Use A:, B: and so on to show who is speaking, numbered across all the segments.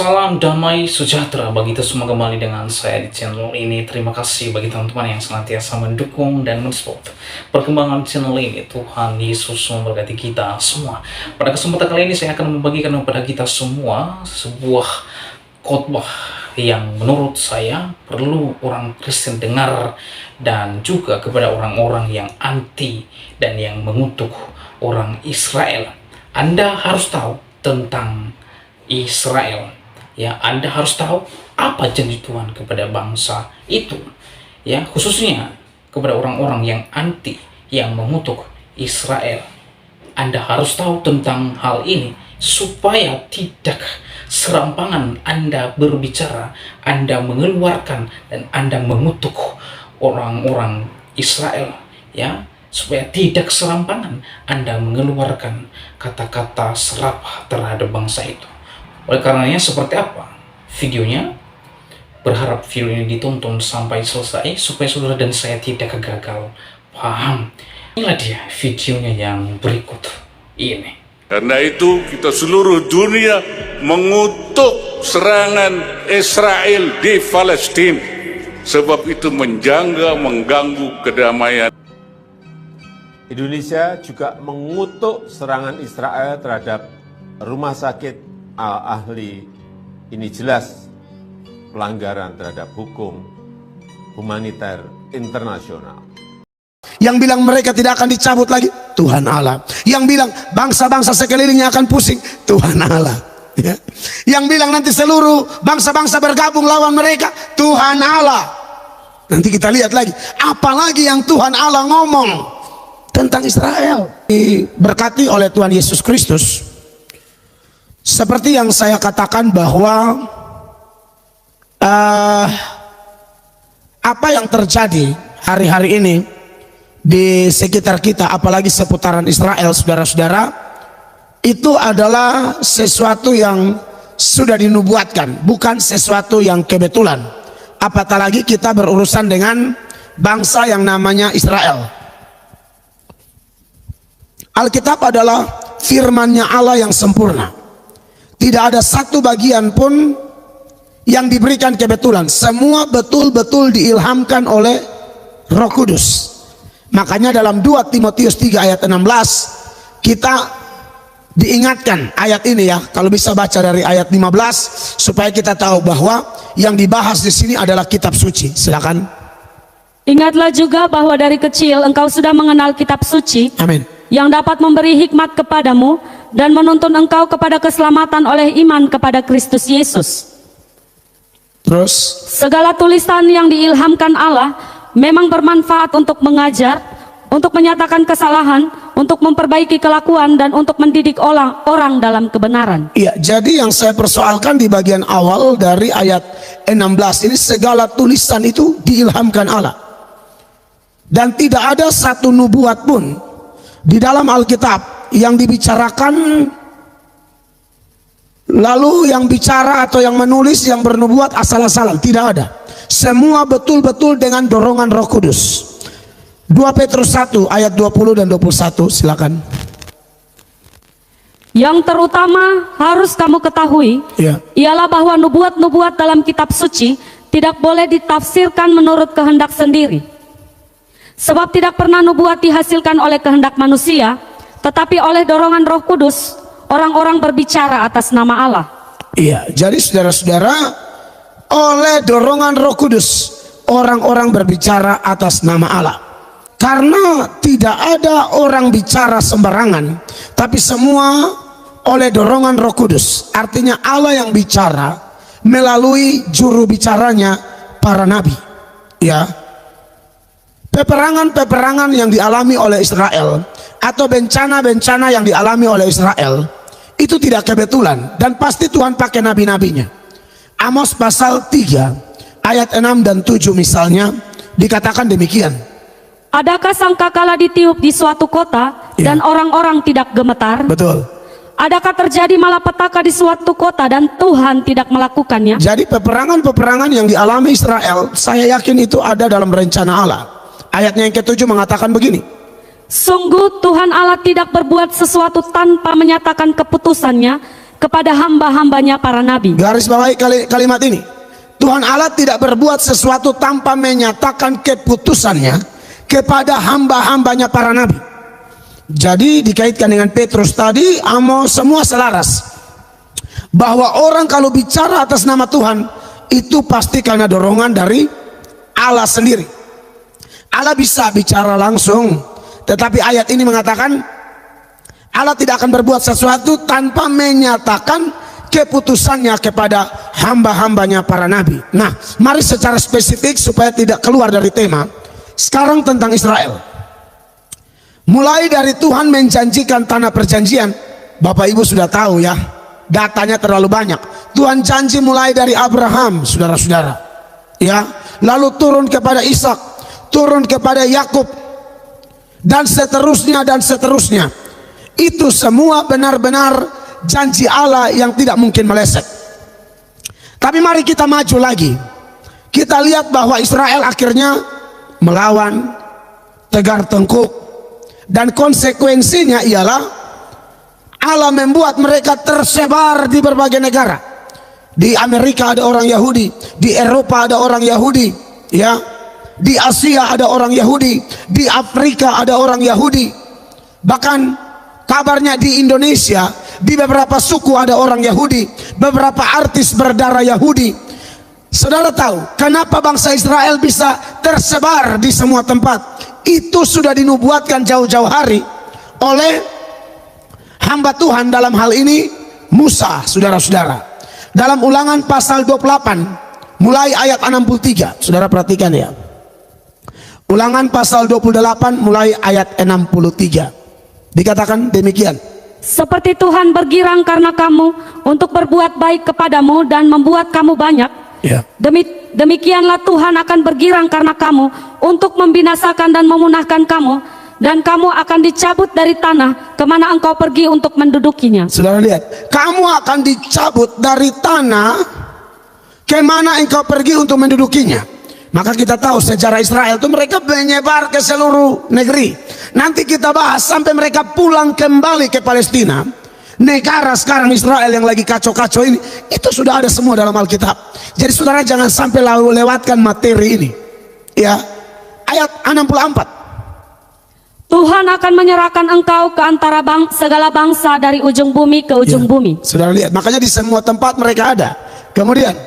A: Salam damai sejahtera bagi kita semua, kembali dengan saya di channel ini. Terima kasih bagi teman-teman yang senantiasa mendukung dan mensupport perkembangan channel ini. Tuhan Yesus memberkati kita semua. Pada kesempatan kali ini saya akan membagikan kepada kita semua sebuah khotbah yang menurut saya perlu orang Kristen dengar, dan juga kepada orang-orang yang anti dan yang mengutuk orang Israel. Anda harus tahu tentang Israel, ya. Anda harus tahu apa janji Tuhan kepada bangsa itu, ya, khususnya kepada orang-orang yang anti, yang mengutuk Israel. Anda harus tahu tentang hal ini supaya tidak serampangan Anda berbicara, Anda mengeluarkan dan Anda mengutuk orang-orang Israel, ya, supaya tidak serampangan Anda mengeluarkan kata-kata serapah terhadap bangsa itu. Oleh karenanya, seperti apa videonya? Berharap video ini ditonton sampai selesai supaya saudara dan saya tidak gagal paham. Inilah dia videonya yang berikut ini.
B: Karena itu kita seluruh dunia mengutuk serangan Israel di Palestina, sebab itu menjangga, mengganggu kedamaian.
C: Indonesia juga mengutuk serangan Israel terhadap rumah sakit Al-Ahli. Ini jelas pelanggaran terhadap hukum humaniter internasional.
D: Yang bilang mereka tidak akan dicabut lagi, Tuhan Allah. Yang bilang bangsa-bangsa sekelilingnya akan pusing, Tuhan Allah. Ya. Yang bilang nanti seluruh bangsa-bangsa bergabung lawan mereka, Tuhan Allah. Nanti kita lihat lagi, apalagi yang Tuhan Allah ngomong tentang Israel. Diberkati oleh Tuhan Yesus Kristus. Seperti yang saya katakan bahwa apa yang terjadi hari-hari ini di sekitar kita, apalagi seputaran Israel, saudara-saudara, itu adalah sesuatu yang sudah dinubuatkan, bukan sesuatu yang kebetulan. Apatah lagi kita berurusan dengan bangsa yang namanya Israel. Alkitab adalah firman-Nya Allah yang sempurna. Tidak ada satu bagian pun yang diberikan kebetulan. Semua betul-betul diilhamkan oleh Roh Kudus. Makanya dalam 2 Timotius 3 ayat 16 kita diingatkan ayat ini, ya. Kalau bisa baca dari ayat 15 supaya kita tahu bahwa yang dibahas di sini adalah kitab suci. Silakan.
E: Ingatlah juga bahwa dari kecil engkau sudah mengenal kitab suci.
D: Amin.
E: Yang dapat memberi hikmat kepadamu dan menuntun engkau kepada keselamatan oleh iman kepada Kristus Yesus.
D: Terus,
E: segala tulisan yang diilhamkan Allah memang bermanfaat untuk mengajar, untuk menyatakan kesalahan, untuk memperbaiki kelakuan, dan untuk mendidik orang dalam kebenaran.
D: iya, jadi yang saya persoalkan di bagian awal dari ayat 16 ini, segala tulisan itu diilhamkan Allah. Dan tidak ada satu nubuat pun di dalam Alkitab yang dibicarakan lalu yang bicara atau yang menulis, yang bernubuat asal-asalan. Tidak ada. Semua betul-betul dengan dorongan Roh Kudus. 2 Petrus 1 ayat 20 dan 21, silakan.
E: Yang terutama harus kamu ketahui,
D: Ya.
E: ialah bahwa nubuat-nubuat dalam kitab suci tidak boleh ditafsirkan menurut kehendak sendiri. Sebab tidak pernah nubuat dihasilkan oleh kehendak manusia, tetapi oleh dorongan Roh Kudus, orang-orang berbicara atas nama Allah.
D: Iya, jadi saudara-saudara, oleh dorongan Roh Kudus, orang-orang berbicara atas nama Allah. Karena tidak ada orang bicara sembarangan, tapi semua oleh dorongan Roh Kudus. Artinya Allah yang bicara melalui juru bicaranya, para nabi. Ya. Peperangan-peperangan yang dialami oleh Israel atau bencana-bencana yang dialami oleh Israel itu tidak kebetulan, dan pasti Tuhan pakai nabi-nabinya. Amos pasal 3 ayat 6 dan 7 misalnya dikatakan demikian.
E: Adakah sangkakala ditiup di suatu kota,
D: Ya.
E: dan orang-orang tidak gemetar?
D: Betul.
E: Adakah terjadi malapetaka di suatu kota dan Tuhan tidak melakukannya?
D: Jadi peperangan-peperangan yang dialami Israel, saya yakin itu ada dalam rencana Allah. Ayatnya yang ke-7 mengatakan begini.
E: Sungguh Tuhan Allah tidak berbuat sesuatu tanpa menyatakan keputusannya, kepada hamba-hambanya para nabi.
D: Garis bawahi kalimat ini. Tuhan Allah tidak berbuat sesuatu tanpa menyatakan keputusannya kepada hamba-hambanya para nabi. Jadi dikaitkan dengan Petrus tadi, Amos, semua selaras. Bahwa orang kalau bicara atas nama Tuhan, itu pasti karena dorongan dari Allah sendiri. Allah bisa bicara langsung, tetapi ayat ini mengatakan Allah tidak akan berbuat sesuatu tanpa menyatakan keputusannya kepada hamba-hambanya para nabi. Nah, mari secara spesifik supaya tidak keluar dari tema. Sekarang tentang Israel. Mulai dari Tuhan menjanjikan tanah perjanjian, Bapak Ibu sudah tahu ya, datanya terlalu banyak. Tuhan janji mulai dari Abraham, saudara-saudara, ya, lalu turun kepada Ishak, turun kepada Yakub, dan seterusnya dan seterusnya. Itu semua benar-benar janji Allah yang tidak mungkin meleset. Tapi mari kita maju lagi. Kita lihat bahwa Israel akhirnya melawan, tegar tengkuk, dan konsekuensinya ialah Allah membuat mereka tersebar di berbagai negara. Di Amerika ada orang Yahudi, di Eropa ada orang Yahudi, ya, di Asia ada orang Yahudi, di Afrika ada orang Yahudi. Bahkan kabarnya di Indonesia, di beberapa suku ada orang Yahudi, beberapa artis berdarah Yahudi. Saudara tahu kenapa bangsa Israel bisa tersebar di semua tempat? Itu sudah dinubuatkan jauh-jauh hari oleh hamba Tuhan, dalam hal ini Musa, saudara-saudara. Dalam Ulangan pasal 28 mulai ayat 63, saudara perhatikan ya. Ulangan pasal 28 mulai ayat 63. Dikatakan demikian.
E: Seperti Tuhan bergirang karena kamu untuk berbuat baik kepadamu dan membuat kamu banyak,
D: Ya.
E: demikianlah Tuhan akan bergirang karena kamu untuk membinasakan dan memunahkan kamu, dan kamu akan dicabut dari tanah kemana engkau pergi untuk mendudukinya.
D: Saudara lihat, kamu akan dicabut dari tanah kemana engkau pergi untuk mendudukinya. Maka kita tahu sejarah Israel itu mereka menyebar ke seluruh negeri. Nanti kita bahas sampai mereka pulang kembali ke Palestina. Negara sekarang Israel yang lagi kacau-kacau ini, itu sudah ada semua dalam Alkitab. Jadi saudara jangan sampai lewatkan materi ini. Ya, ayat 64.
E: Tuhan akan menyerahkan engkau ke antara segala bangsa dari ujung bumi ke ujung bumi.
D: Saudara lihat, makanya di semua tempat mereka ada. Kemudian,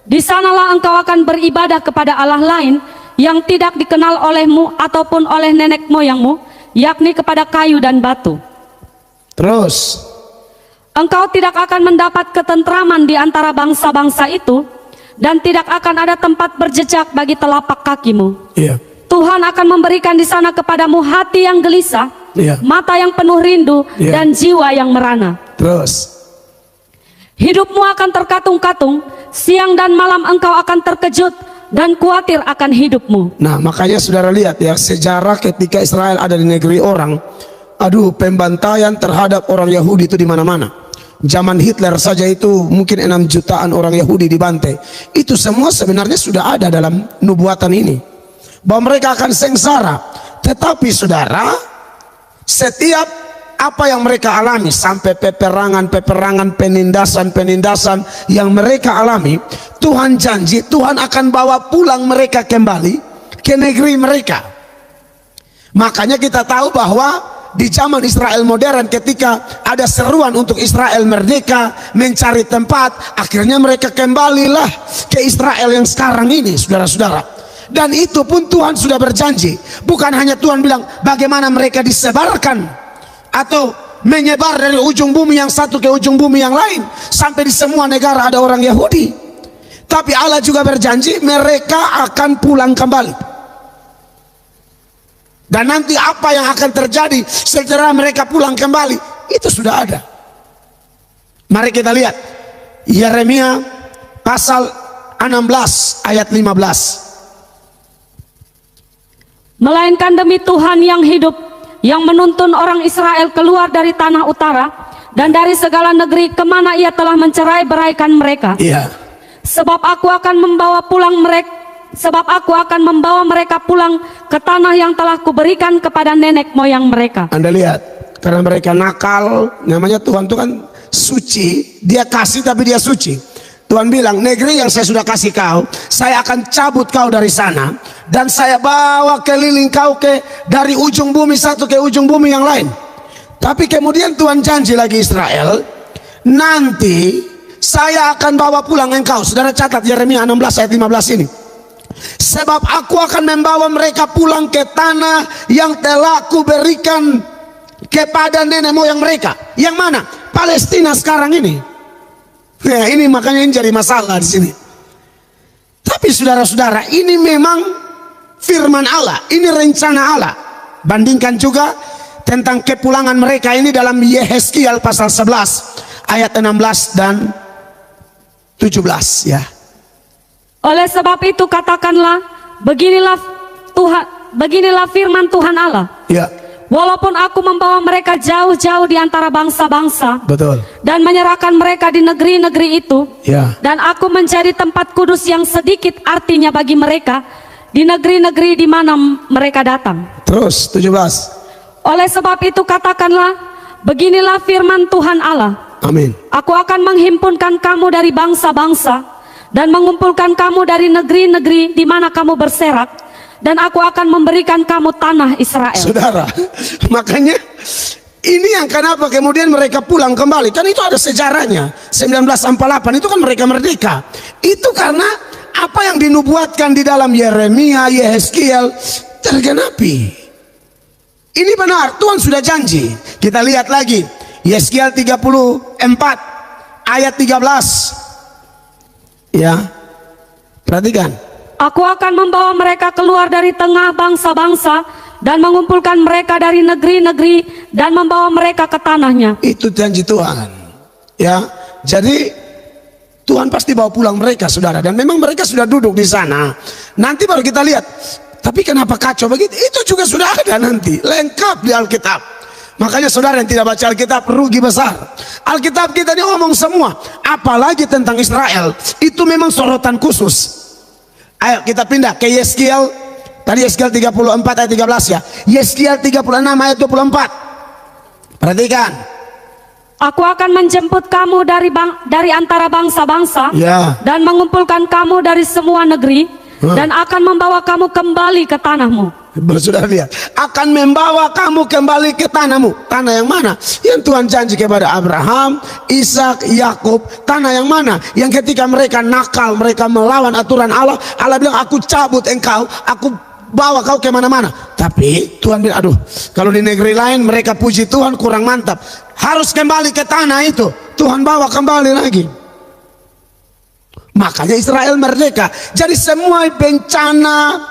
E: di sanalah engkau akan beribadah kepada Allah lain yang tidak dikenal olehmu ataupun oleh nenek moyangmu, yakni kepada kayu dan batu.
D: terus
E: engkau tidak akan mendapat ketentraman di antara bangsa-bangsa itu, dan tidak akan ada tempat berjejak bagi telapak kakimu.
D: iya,
E: Tuhan akan memberikan di sana kepadamu hati yang gelisah,
D: iya,
E: mata yang penuh rindu,
D: Iya.
E: dan jiwa yang merana.
D: terus
E: Hidupmu akan terkatung-katung, siang dan malam engkau akan terkejut dan khawatir akan hidupmu.
D: Nah, makanya saudara lihat ya, sejarah ketika Israel ada di negeri orang, aduh, pembantaian terhadap orang Yahudi itu di mana-mana. Zaman Hitler saja itu mungkin 6 jutaan orang Yahudi dibantai. Itu semua sebenarnya sudah ada dalam nubuatan ini, bahwa mereka akan sengsara. Tetapi saudara, setiap apa yang mereka alami, sampai peperangan, penindasan yang mereka alami, Tuhan janji Tuhan akan bawa pulang mereka kembali ke negeri mereka. Makanya kita tahu bahwa di zaman Israel modern, ketika ada seruan untuk Israel merdeka, mencari tempat, akhirnya mereka kembalilah ke Israel yang sekarang ini, saudara-saudara. Dan itu pun Tuhan sudah berjanji. Bukan hanya Tuhan bilang bagaimana mereka disebarkan atau menyebar dari ujung bumi yang satu ke ujung bumi yang lain, sampai di semua negara ada orang Yahudi. Tapi Allah juga berjanji mereka akan pulang kembali. Dan nanti apa yang akan terjadi setelah mereka pulang kembali, itu sudah ada. Mari kita lihat Yeremia pasal 16 ayat 15.
E: Melainkan demi Tuhan yang hidup, yang menuntun orang Israel keluar dari tanah utara dan dari segala negeri kemana ia telah mencerai beraikan mereka.
D: Iya.
E: Sebab aku akan membawa mereka pulang ke tanah yang telah kuberikan kepada nenek moyang mereka.
D: Anda lihat, karena mereka nakal, namanya Tuhan itu kan suci, dia kasih tapi dia suci. Tuhan bilang, negeri yang saya sudah kasih kau, saya akan cabut kau dari sana, dan saya bawa keliling kau dari ujung bumi satu ke ujung bumi yang lain. Tapi kemudian Tuhan janji lagi Israel, nanti saya akan bawa pulang engkau. Saudara catat Yeremia 16 ayat 15 ini. Sebab aku akan membawa mereka pulang ke tanah yang telah kuberikan kepada nenek moyang mereka. Yang mana? Palestina sekarang ini. Nah, ini makanya ini jadi masalah di sini. Tapi saudara-saudara, ini memang firman Allah, ini rencana Allah. Bandingkan juga tentang kepulangan mereka ini dalam Yehezkiel pasal 11 ayat 16 dan 17 ya.
E: Oleh sebab itu katakanlah, beginilah firman Tuhan Allah.
D: Ya.
E: Walaupun aku membawa mereka jauh-jauh di antara bangsa-bangsa,
D: Betul.
E: dan menyerahkan mereka di negeri-negeri itu,
D: Ya.
E: dan aku menjadi tempat kudus yang sedikit artinya bagi mereka di negeri-negeri di mana mereka datang.
D: Terus 17.
E: Oleh sebab itu katakanlah, beginilah firman Tuhan Allah.
D: Amin.
E: Aku akan menghimpunkan kamu dari bangsa-bangsa dan mengumpulkan kamu dari negeri-negeri di mana kamu berserak, dan aku akan memberikan kamu tanah Israel.
D: Saudara, makanya ini yang kenapa kemudian mereka pulang kembali. Kan itu ada sejarahnya. 1948 itu kan mereka merdeka. Itu karena apa yang dinubuatkan di dalam Yeremia, Yehezkiel tergenapi. Ini benar, Tuhan sudah janji. Kita lihat lagi Yehezkiel 34 ayat 13. Ya, perhatikan.
E: Aku akan membawa mereka keluar dari tengah bangsa-bangsa dan mengumpulkan mereka dari negeri-negeri dan membawa mereka ke tanahnya.
D: Itu janji Tuhan. Ya, jadi Tuhan pasti bawa pulang mereka, saudara. Dan memang mereka sudah duduk di sana. Nanti baru kita lihat. Tapi kenapa kacau begitu? Itu juga sudah ada nanti, lengkap di Alkitab. Makanya saudara yang tidak baca Alkitab rugi besar. Alkitab kita ini ngomong semua, apalagi tentang Israel. Itu memang sorotan khusus. Ayo kita pindah ke Yehezkiel. Tadi Yehezkiel 34 ayat 13 ya. Yehezkiel 36 ayat 24. Perhatikan.
E: Aku akan menjemput kamu dari antara bangsa-bangsa,
D: Ya.
E: dan mengumpulkan kamu dari semua negeri, dan akan membawa kamu kembali ke tanahmu.
D: Saudara lihat, akan membawa kamu kembali ke tanahmu. Tanah yang mana? Yang Tuhan janji kepada Abraham, Ishak, Yakub. Tanah yang mana? Yang ketika mereka nakal, mereka melawan aturan Allah, Allah bilang, aku cabut engkau, aku bawa kau kemana-mana. Tapi Tuhan bilang, aduh, kalau di negeri lain mereka puji Tuhan kurang mantap, harus kembali ke tanah itu. Tuhan bawa kembali lagi. Makanya Israel merdeka. Jadi semua bencana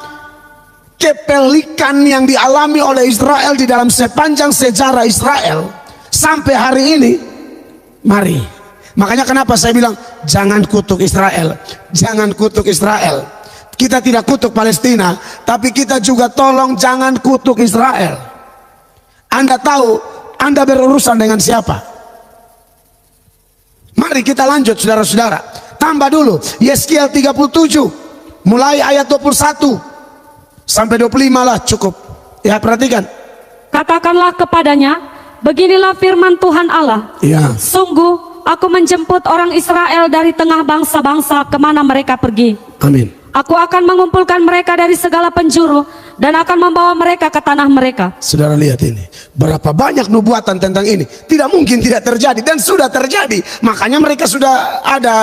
D: kepelikan yang dialami oleh Israel di dalam sepanjang sejarah Israel sampai hari ini, mari. Makanya kenapa saya bilang jangan kutuk Israel, jangan kutuk Israel. Kita tidak kutuk Palestina, tapi kita juga tolong jangan kutuk Israel. Anda tahu Anda berurusan dengan siapa? Mari kita lanjut saudara-saudara. Tambah dulu Yehezkiel 37 mulai ayat 21 sampai 25 lah cukup. Ya, perhatikan.
E: Katakanlah kepadanya, beginilah firman Tuhan Allah.
D: Ya.
E: Sungguh aku menjemput orang Israel dari tengah bangsa-bangsa kemana mereka pergi.
D: Amin.
E: Aku akan mengumpulkan mereka dari segala penjuru dan akan membawa mereka ke tanah mereka.
D: Saudara lihat ini, berapa banyak nubuatan tentang ini. Tidak mungkin tidak terjadi, dan sudah terjadi. Makanya mereka sudah ada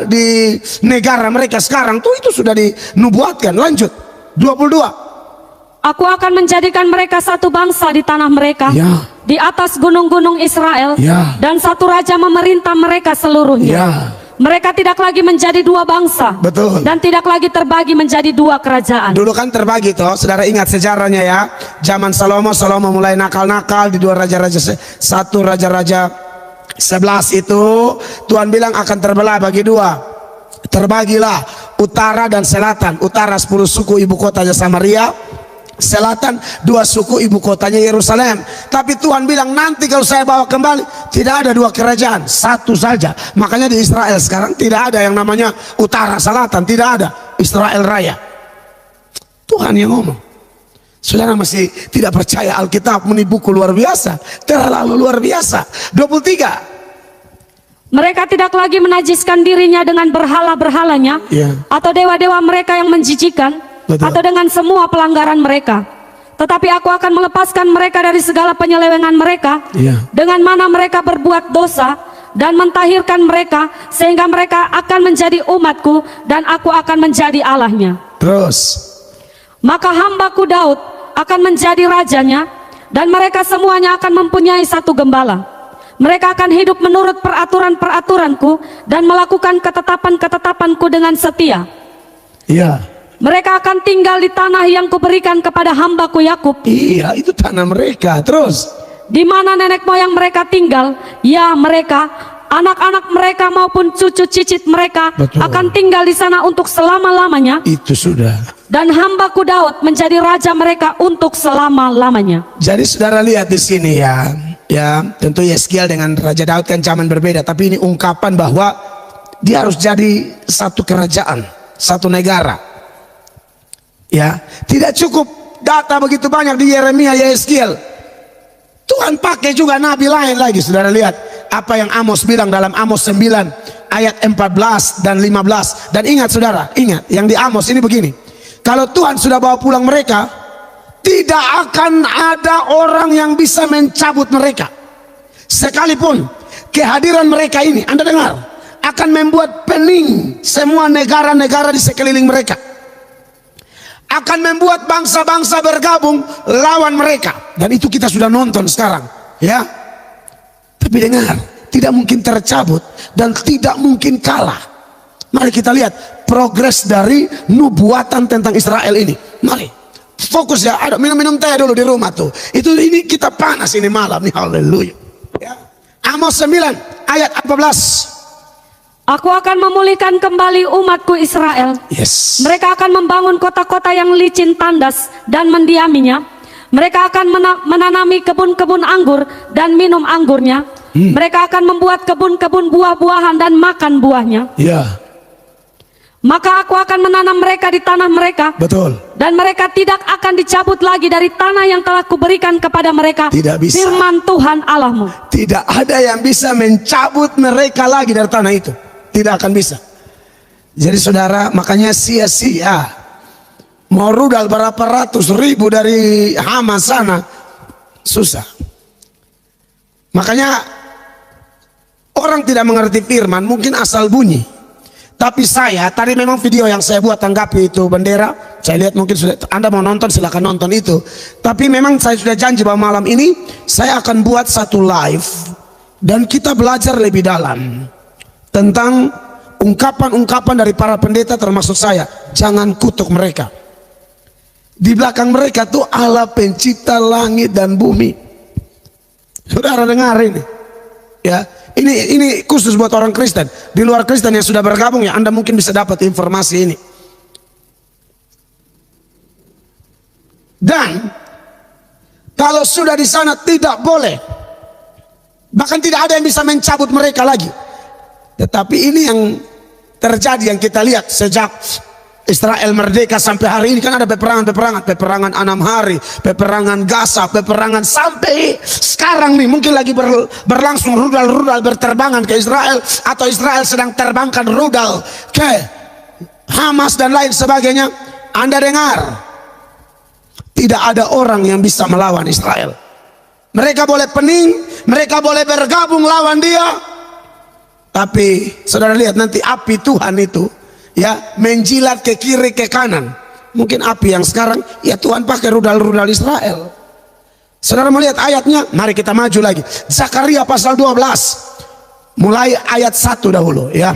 D: di negara mereka sekarang tuh, itu sudah dinubuatkan. Lanjut 22.
E: Aku akan menjadikan mereka satu bangsa di tanah mereka,
D: Ya.
E: di atas gunung-gunung Israel,
D: Ya.
E: dan satu raja memerintah mereka seluruhnya.
D: Ya.
E: Mereka tidak lagi menjadi dua bangsa,
D: Betul.
E: dan tidak lagi terbagi menjadi dua kerajaan.
D: Dulu kan terbagi toh, saudara ingat sejarahnya ya. Zaman Salomo mulai nakal-nakal di dua raja-raja, satu raja-raja 11 itu Tuhan bilang akan terbelah bagi dua. Terbagilah utara dan selatan. Utara 10 suku ibu kotanya Samaria, selatan 2 suku ibu kotanya Yerusalem. Tapi Tuhan bilang nanti kalau saya bawa kembali tidak ada dua kerajaan, satu saja. Makanya di Israel sekarang tidak ada yang namanya utara selatan, tidak ada. Israel raya. Tuhan yang ngomong. Saudara masih tidak percaya Alkitab, ini buku luar biasa, terlalu luar biasa. 23
E: Mereka tidak lagi menajiskan dirinya dengan berhala-berhalanya
D: Iya.
E: atau dewa-dewa mereka yang menjijikan,
D: Betul.
E: atau dengan semua pelanggaran mereka. Tetapi aku akan melepaskan mereka dari segala penyelewengan mereka,
D: Iya.
E: dengan mana mereka berbuat dosa, dan mentahirkan mereka, sehingga mereka akan menjadi umatku, dan aku akan menjadi Allahnya.
D: Terus.
E: Maka hambaku Daud akan menjadi rajanya, dan mereka semuanya akan mempunyai satu gembala. Mereka akan hidup menurut peraturan-peraturanku dan melakukan ketetapan-ketetapanku dengan setia.
D: Iya.
E: Mereka akan tinggal di tanah yang kuberikan kepada hambaku Yakub,
D: Iya, itu tanah mereka. Terus.
E: di mana nenek moyang mereka tinggal. Ya, mereka, anak-anak mereka maupun cucu cicit mereka
D: Betul.
E: akan tinggal di sana untuk selama-lamanya.
D: Itu sudah.
E: Dan hambaku Daud menjadi raja mereka untuk selama-lamanya.
D: Jadi saudara lihat di sini ya. Ya, tentu Yeskiel dengan Raja Daud kan zaman berbeda, tapi ini ungkapan bahwa dia harus jadi satu kerajaan, satu negara. Ya, tidak cukup data begitu banyak di Yeremia, Yeskiel. Tuhan pakai juga nabi lain lagi. Saudara lihat apa yang Amos bilang dalam Amos 9 ayat 14 dan 15. Dan ingat saudara, ingat yang di Amos ini begini. Kalau Tuhan sudah bawa pulang mereka, tidak akan ada orang yang bisa mencabut mereka. Sekalipun kehadiran mereka ini, Anda dengar, akan membuat pening semua negara-negara di sekeliling mereka. Akan membuat bangsa-bangsa bergabung lawan mereka. Dan itu kita sudah nonton sekarang, ya. Tapi dengar, tidak mungkin tercabut dan tidak mungkin kalah. Mari kita lihat progres dari nubuatan tentang Israel ini. Mari. Fokus ya, ada minum-minum teh dulu di rumah tuh. Ini kita panas ini malam nih, haleluya. Ya. Amos 9 ayat 14.
E: Aku akan memulihkan kembali umatku Israel.
D: Yes.
E: Mereka akan membangun kota-kota yang licin tandas dan mendiaminya. Mereka akan menanami kebun-kebun anggur dan minum anggurnya. Mereka akan membuat kebun-kebun buah-buahan dan makan buahnya.
D: Ya,
E: Maka aku akan menanam mereka di tanah mereka.
D: betul.
E: Dan mereka tidak akan dicabut lagi dari tanah yang telah kuberikan kepada mereka.
D: Tidak bisa.
E: Firman Tuhan Allahmu.
D: Tidak ada yang bisa mencabut mereka lagi dari tanah itu. Tidak akan bisa. Jadi saudara, makanya sia-sia mau rudal berapa ratus ribu dari Hamas sana, susah. Makanya orang tidak mengerti firman, mungkin asal bunyi. Tapi saya, tadi memang video yang saya buat tanggapi itu bendera, saya lihat mungkin sudah, Anda mau nonton silahkan nonton itu. Tapi memang saya sudah janji bahwa malam ini saya akan buat satu live dan kita belajar lebih dalam tentang ungkapan-ungkapan dari para pendeta termasuk saya. Jangan kutuk mereka. Di belakang mereka tuh Allah pencipta langit dan bumi. Saudara dengar ini, ya. Ini khusus buat orang Kristen. Di luar Kristen yang sudah bergabung ya, Anda mungkin bisa dapat informasi ini. Dan kalau sudah di sana tidak boleh, bahkan tidak ada yang bisa mencabut mereka lagi. Tetapi ini yang terjadi, yang kita lihat sejak Israel merdeka sampai hari ini, kan ada peperangan 6 hari, peperangan Gaza, peperangan sampai sekarang nih mungkin lagi berlangsung, rudal berterbangan ke Israel, atau Israel sedang terbangkan rudal ke Hamas dan lain sebagainya. Anda dengar, tidak ada orang yang bisa melawan Israel. Mereka boleh pening, mereka boleh bergabung lawan dia, tapi saudara lihat nanti api Tuhan itu ya menjilat ke kiri ke kanan. Mungkin api yang sekarang ya Tuhan pakai rudal-rudal Israel. Saudara melihat ayatnya, mari kita maju lagi. Zakaria pasal 12 mulai ayat 1 dahulu ya.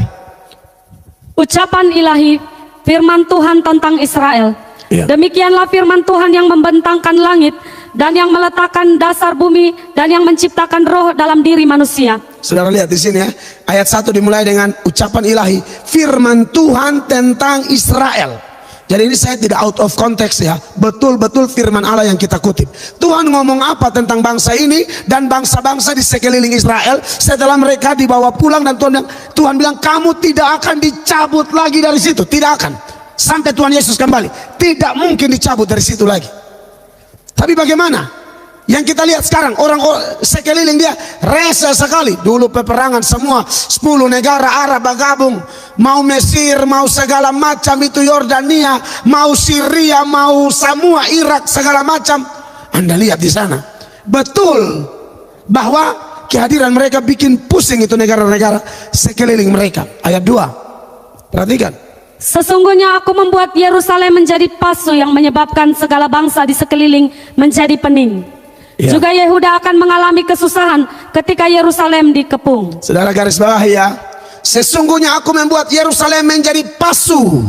E: Ucapan ilahi, firman Tuhan tentang Israel.
D: Ya.
E: Demikianlah firman Tuhan yang membentangkan langit dan yang meletakkan dasar bumi dan yang menciptakan roh dalam diri manusia.
D: Saudara lihat di sini ya, ayat 1 dimulai dengan ucapan ilahi, firman Tuhan tentang Israel. Jadi ini saya tidak out of context ya, betul-betul firman Allah yang kita kutip. Tuhan ngomong apa tentang bangsa ini dan bangsa-bangsa di sekeliling Israel setelah mereka dibawa pulang, dan Tuhan bilang kamu tidak akan dicabut lagi dari situ, tidak akan. Sampai Tuhan Yesus kembali, tidak mungkin dicabut dari situ lagi. Tapi bagaimana? Yang kita lihat sekarang, orang sekeliling dia rese sekali. Dulu peperangan semua 10 negara Arab bergabung, mau Mesir, mau segala macam itu, Yordania, mau Syria, mau semua Irak, segala macam. Anda lihat di sana, betul bahwa kehadiran mereka bikin pusing itu negara-negara sekeliling mereka. Ayat 2, perhatikan.
E: Sesungguhnya aku membuat Yerusalem menjadi pasu yang menyebabkan segala bangsa di sekeliling menjadi pening.
D: Ya.
E: Juga Yehuda akan mengalami kesusahan ketika Yerusalem dikepung.
D: Saudara garis bawah ya. Sesungguhnya aku membuat Yerusalem menjadi pasu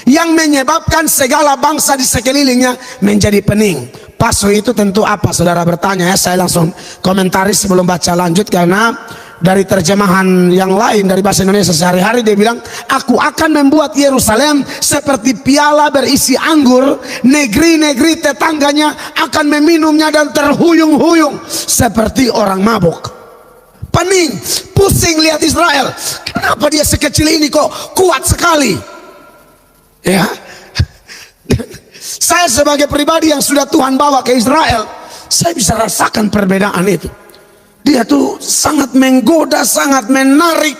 D: yang menyebabkan segala bangsa di sekelilingnya menjadi pening. Pasu itu tentu apa? Saudara bertanya ya. Saya langsung komentari sebelum baca lanjut, karena dari terjemahan yang lain dari bahasa Indonesia sehari-hari dia bilang, aku akan membuat Yerusalem seperti piala berisi anggur, negeri-negeri tetangganya akan meminumnya dan terhuyung-huyung seperti orang mabuk. Pening, pusing lihat Israel. Kenapa dia sekecil ini kok kuat sekali? Ya, saya sebagai pribadi yang sudah Tuhan bawa ke Israel, saya bisa rasakan perbedaan itu. Dia tuh sangat menggoda, sangat menarik.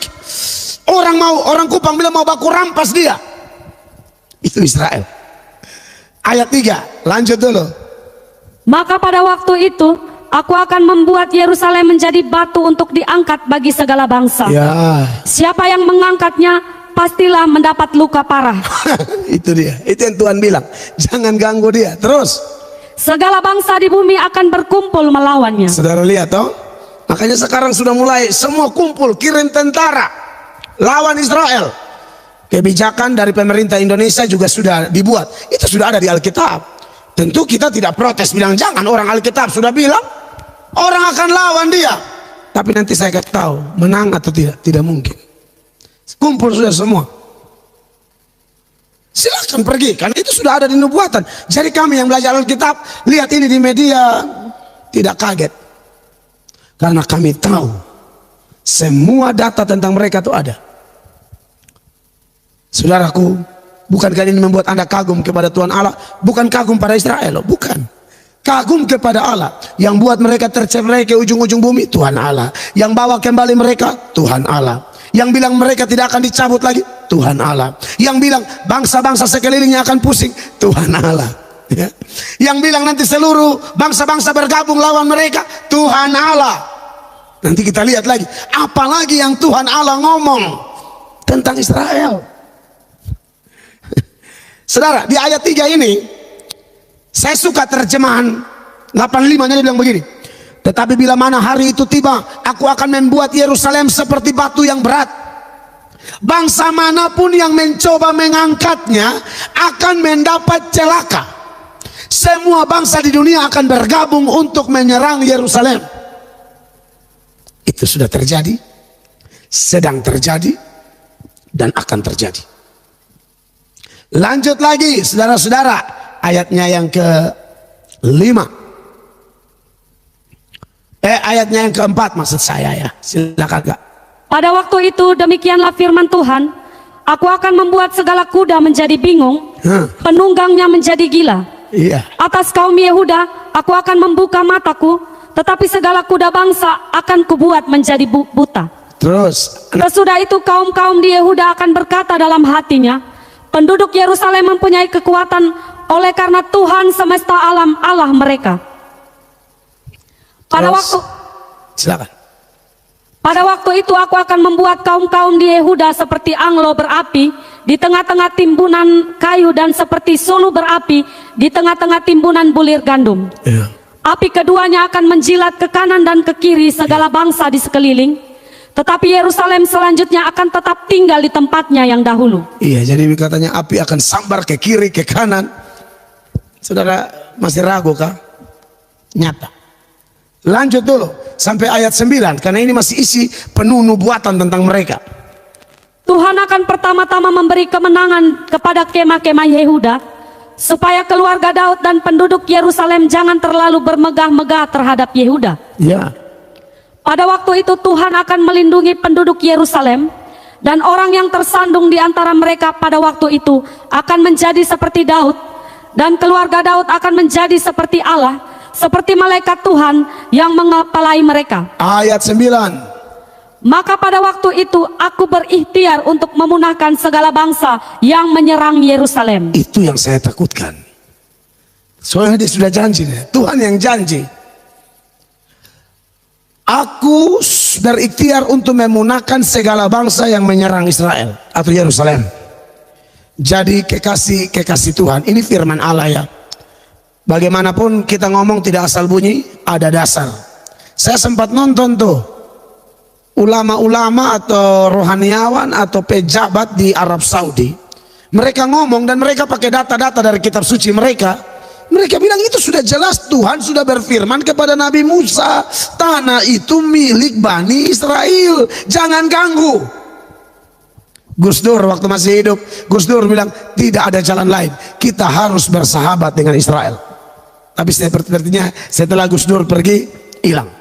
D: Orang Kupang bilang mau baku rampas dia. Itu Israel. Ayat 3, lanjut dulu.
E: Maka pada waktu itu aku akan membuat Yerusalem menjadi batu untuk diangkat bagi segala bangsa.
D: Ya.
E: Siapa yang mengangkatnya pastilah mendapat luka parah.
D: Itu dia. Itu yang Tuhan bilang. Jangan ganggu dia. Terus.
E: Segala bangsa di bumi akan berkumpul melawannya.
D: Saudara lihat toh. Makanya sekarang sudah mulai semua kumpul, kirim tentara lawan Israel. Kebijakan dari pemerintah Indonesia juga sudah dibuat. Itu sudah ada di Alkitab. Tentu kita tidak protes, bilang jangan, orang Alkitab sudah bilang orang akan lawan dia. Tapi nanti saya kasih tahu menang atau tidak, tidak mungkin. Kumpul sudah semua. Silakan pergi, karena itu sudah ada di nubuatan. Jadi kami yang belajar Alkitab, lihat ini di media, tidak kaget. Karena kami tahu semua data tentang mereka itu ada. Saudaraku, bukankah ini membuat Anda kagum kepada Tuhan Allah? Bukan kagum pada Israel, bukan. Kagum kepada Allah yang buat mereka tercerai ke ujung-ujung bumi, Tuhan Allah. Yang bawa kembali mereka, Tuhan Allah. Yang bilang mereka tidak akan dicabut lagi, Tuhan Allah. Yang bilang bangsa-bangsa sekelilingnya akan pusing, Tuhan Allah. Ya. Yang bilang nanti seluruh bangsa-bangsa bergabung lawan mereka, Tuhan Allah. Nanti kita lihat lagi, apalagi yang Tuhan Allah ngomong tentang Israel. Saudara, di ayat 3 ini saya suka terjemahan 85-nya, dia bilang begini. Tetapi bila mana hari itu tiba, aku akan membuat Yerusalem seperti batu yang berat. Bangsa manapun yang mencoba mengangkatnya akan mendapat celaka. Semua bangsa di dunia akan bergabung untuk menyerang Yerusalem. Itu sudah terjadi, sedang terjadi, dan akan terjadi. Lanjut lagi saudara-saudara, ayatnya yang ke-5. Ayatnya yang ke-4 maksud saya ya. Silakan Kak.
E: Pada waktu itu demikianlah firman Tuhan, aku akan membuat segala kuda menjadi bingung, penunggangnya menjadi gila.
D: Iya.
E: Atas kaum Yehuda aku akan membuka mataku, tetapi segala kuda bangsa akan kubuat menjadi buta.
D: Terus.
E: Sesudah itu kaum-kaum di Yehuda akan berkata dalam hatinya, penduduk Yerusalem mempunyai kekuatan oleh karena Tuhan semesta alam Allah mereka.
D: Silakan.
E: Pada waktu itu aku akan membuat kaum-kaum di Yehuda seperti anglo berapi di tengah-tengah timbunan kayu dan seperti sulu berapi di tengah-tengah timbunan bulir gandum.
D: Iya.
E: Api keduanya akan menjilat ke kanan dan ke kiri segala bangsa di sekeliling. Tetapi Yerusalem selanjutnya akan tetap tinggal di tempatnya yang dahulu.
D: Iya, jadi katanya api akan sambar ke kiri, ke kanan. Saudara masih ragu kah? Nyata. Lanjut dulu sampai ayat 9, karena ini masih isi penuh nubuatan tentang mereka.
E: Tuhan akan pertama-tama memberi kemenangan kepada kemah-kemah Yehuda, supaya keluarga Daud dan penduduk Yerusalem jangan terlalu bermegah-megah terhadap Yehuda.
D: Ya.
E: Pada waktu itu Tuhan akan melindungi penduduk Yerusalem, dan orang yang tersandung di antara mereka pada waktu itu akan menjadi seperti Daud, dan keluarga Daud akan menjadi seperti Allah, seperti malaikat Tuhan yang mengepalai mereka.
D: Ayat 9.
E: Maka pada waktu itu aku berikhtiar untuk memunahkan segala bangsa yang menyerang Yerusalem.
D: Itu yang saya takutkan. Soalnya dia sudah janji, Tuhan yang janji. Aku berikhtiar untuk memunahkan segala bangsa yang menyerang Israel atau Yerusalem. Jadi kekasih Tuhan, ini firman Allah ya. Bagaimanapun kita ngomong tidak asal bunyi, ada dasar. Saya sempat nonton tuh ulama-ulama atau rohaniawan atau pejabat di Arab Saudi. Mereka ngomong dan mereka pakai data-data dari kitab suci mereka. Mereka bilang itu sudah jelas, Tuhan sudah berfirman kepada Nabi Musa, tanah itu milik Bani Israel, jangan ganggu. Gus Dur waktu masih hidup, Gus Dur bilang tidak ada jalan lain, kita harus bersahabat dengan Israel. Tapi sepertinya setelah Gus Dur pergi, hilang.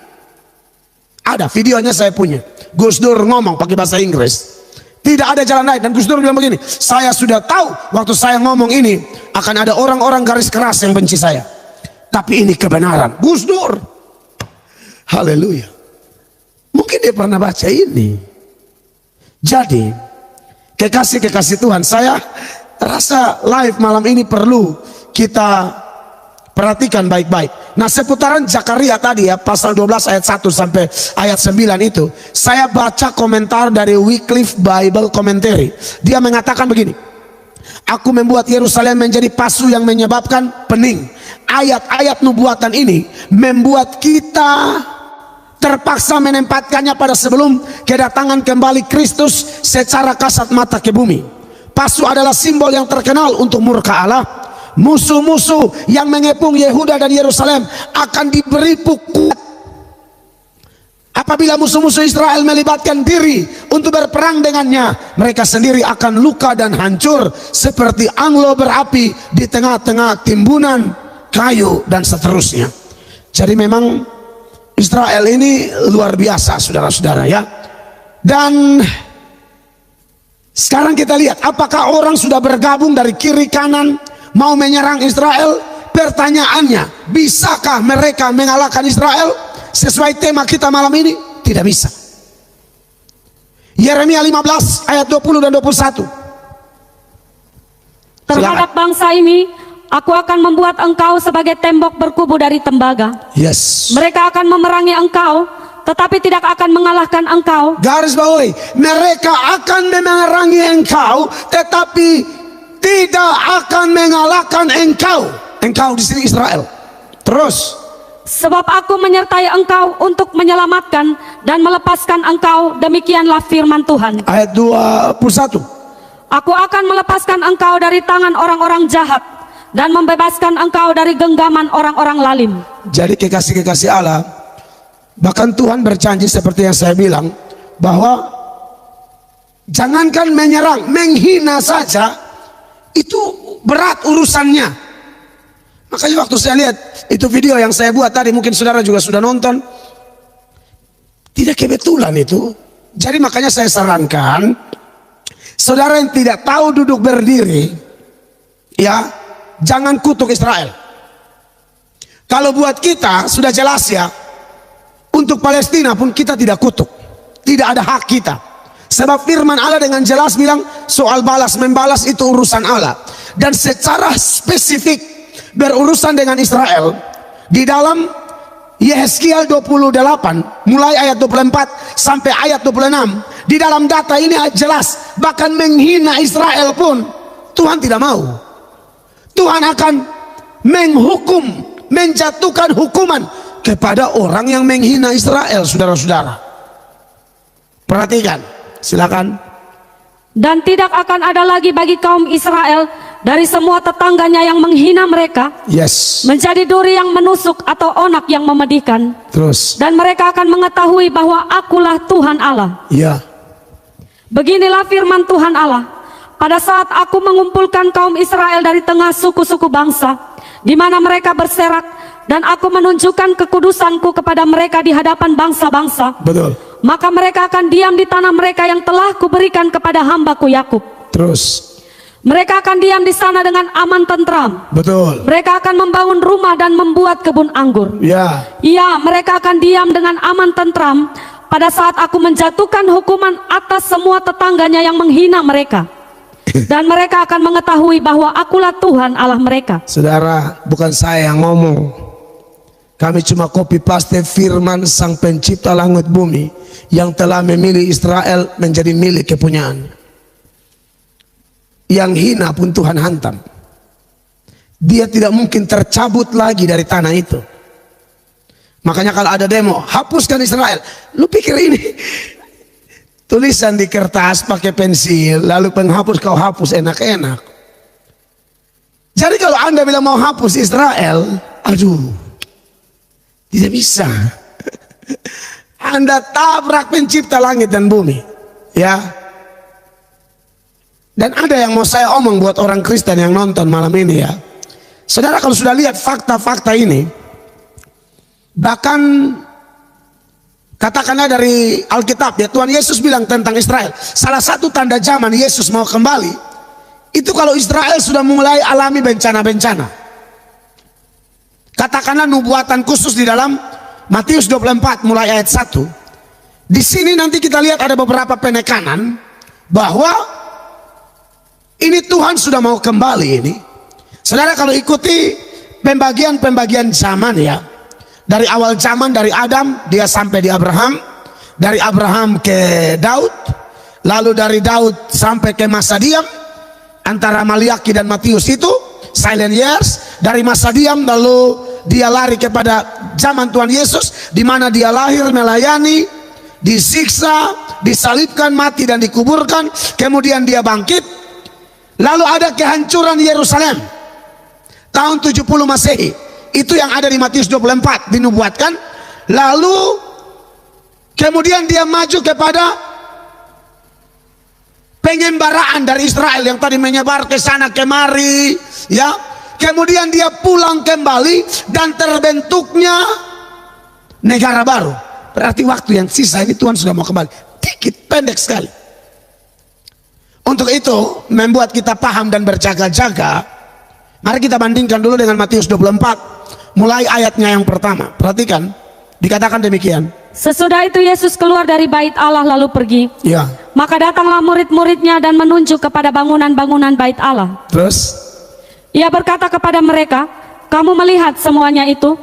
D: Ada videonya, saya punya. Gus Dur ngomong pakai bahasa Inggris, tidak ada jalan lain. Dan Gus Dur bilang begini, saya sudah tahu waktu saya ngomong ini akan ada orang-orang garis keras yang benci saya, tapi ini kebenaran. Gus Dur, haleluya. Mungkin dia pernah baca ini. Jadi kekasih Tuhan, saya rasa live malam ini perlu kita perhatikan baik-baik. Nah, seputaran Zakaria tadi ya, pasal 12 ayat 1 sampai ayat 9 itu, saya baca komentar dari Wycliffe Bible Commentary. Dia mengatakan begini, aku membuat Yerusalem menjadi pasu yang menyebabkan pening. Ayat-ayat nubuatan ini membuat kita terpaksa menempatkannya pada sebelum kedatangan kembali Kristus secara kasat mata ke bumi. Pasu adalah simbol yang terkenal untuk murka Allah. Musuh-musuh yang mengepung Yehuda dan Yerusalem akan diberi pukul. Apabila musuh-musuh Israel melibatkan diri untuk berperang dengannya, mereka sendiri akan luka dan hancur seperti anglo berapi di tengah-tengah timbunan kayu dan seterusnya. Jadi memang Israel ini luar biasa, saudara-saudara ya. Dan sekarang kita lihat apakah orang sudah bergabung dari kiri kanan mau menyerang Israel. Pertanyaannya, bisakah mereka mengalahkan Israel? Sesuai tema kita malam ini, tidak bisa. Yeremia 15 ayat 20 dan 21.
E: Terhadap bangsa ini, aku akan membuat engkau sebagai tembok berkubu dari tembaga.
D: Yes.
E: Mereka akan memerangi engkau, tetapi tidak akan mengalahkan engkau.
D: Garis bawahi, mereka akan memerangi engkau, tetapi tidak akan mengalahkan engkau. Engkau di sini Israel. Terus,
E: sebab aku menyertai engkau untuk menyelamatkan dan melepaskan engkau, demikianlah firman Tuhan.
D: ayat 21.
E: Aku akan melepaskan engkau dari tangan orang-orang jahat dan membebaskan engkau dari genggaman orang-orang lalim.
D: Jadi kekasih-kekasih Allah, bahkan Tuhan berjanji seperti yang saya bilang, bahwa jangankan menyerang, menghina saja itu berat urusannya. Makanya waktu saya lihat itu video yang saya buat tadi, mungkin saudara juga sudah nonton, tidak kebetulan itu. Jadi makanya saya sarankan saudara yang tidak tahu duduk berdiri, ya jangan kutuk Israel. Kalau buat kita sudah jelas ya, untuk Palestina pun kita tidak kutuk, tidak ada hak kita. Sebab firman Allah dengan jelas bilang soal balas membalas itu urusan Allah. Dan secara spesifik berurusan dengan Israel di dalam Yehezkiel 28 mulai ayat 24 sampai ayat 26, di dalam data ini jelas, bahkan menghina Israel pun Tuhan tidak mau. Tuhan akan menghukum, menjatuhkan hukuman kepada orang yang menghina Israel, saudara-saudara. Perhatikan, silakan.
E: Dan tidak akan ada lagi bagi kaum Israel dari semua tetangganya yang menghina mereka,
D: Yes.
E: menjadi duri yang menusuk atau onak yang memedihkan.
D: Terus.
E: Dan mereka akan mengetahui bahwa akulah Tuhan Allah.
D: Ya.
E: Beginilah firman Tuhan Allah. Pada saat aku mengumpulkan kaum Israel dari tengah suku-suku bangsa, di mana mereka berserak, dan aku menunjukkan kekudusanku kepada mereka di hadapan bangsa-bangsa,
D: Betul.
E: maka mereka akan diam di tanah mereka yang telah kuberikan kepada hambaku Yakub.
D: Terus.
E: Mereka akan diam di sana dengan aman tentram.
D: Betul.
E: Mereka akan membangun rumah dan membuat kebun anggur.
D: Ya.
E: Ya, mereka akan diam dengan aman tentram pada saat aku menjatuhkan hukuman atas semua tetangganya yang menghina mereka. Dan mereka akan mengetahui bahwa akulah Tuhan Allah mereka.
D: Saudara, bukan saya yang ngomong. Kami cuma copy paste firman Sang Pencipta langit bumi yang telah memilih Israel menjadi milik kepunyaan. Yang hina pun Tuhan hantam. Dia tidak mungkin tercabut lagi dari tanah itu. Makanya kalau ada demo, hapuskan Israel. Lu pikir ini tulisan di kertas pakai pensil, lalu penghapus kau hapus enak-enak. Jadi kalau Anda bilang mau hapus Israel, aduh, tidak bisa. Anda tabrak Pencipta langit dan bumi, ya. Dan ada yang mau saya omong buat orang Kristen yang nonton malam ini, ya. Saudara, kalau sudah lihat fakta-fakta ini, bahkan katakanlah dari Alkitab, ya, Tuhan Yesus bilang tentang Israel, salah satu tanda zaman Yesus mau kembali itu kalau Israel sudah mulai alami bencana-bencana. Katakanlah nubuatan khusus di dalam Matius 24 mulai ayat 1. Di sini nanti kita lihat ada beberapa penekanan bahwa ini Tuhan sudah mau kembali ini. Saudara, kalau ikuti pembagian-pembagian zaman, ya, dari awal zaman, dari Adam dia sampai di Abraham, dari Abraham ke Daud, lalu dari Daud sampai ke masa diam antara Maliaki dan Matius itu silent years. Dari masa diam lalu dia lari kepada zaman Tuhan Yesus, di mana dia lahir, melayani, disiksa, disalibkan, mati dan dikuburkan, kemudian dia bangkit. Lalu ada kehancuran Yerusalem tahun 70 Masehi. Itu yang ada di Matius 24 dinubuatkan. Lalu kemudian dia maju kepada pengembaraan dari Israel yang tadi menyebar ke sana kemari, ya. Kemudian dia pulang kembali dan terbentuknya negara baru. Berarti waktu yang sisa ini Tuhan sudah mau kembali. Dikit, pendek sekali. Untuk itu membuat kita paham dan berjaga-jaga. Mari kita bandingkan dulu dengan Matius 24 mulai ayatnya yang pertama. Perhatikan, dikatakan demikian.
E: Sesudah itu Yesus keluar dari bait Allah lalu pergi.
D: Ya.
E: Maka datanglah murid-muridnya dan menunjuk kepada bangunan-bangunan bait Allah.
D: Terus
E: Ia berkata kepada mereka, kamu melihat semuanya itu?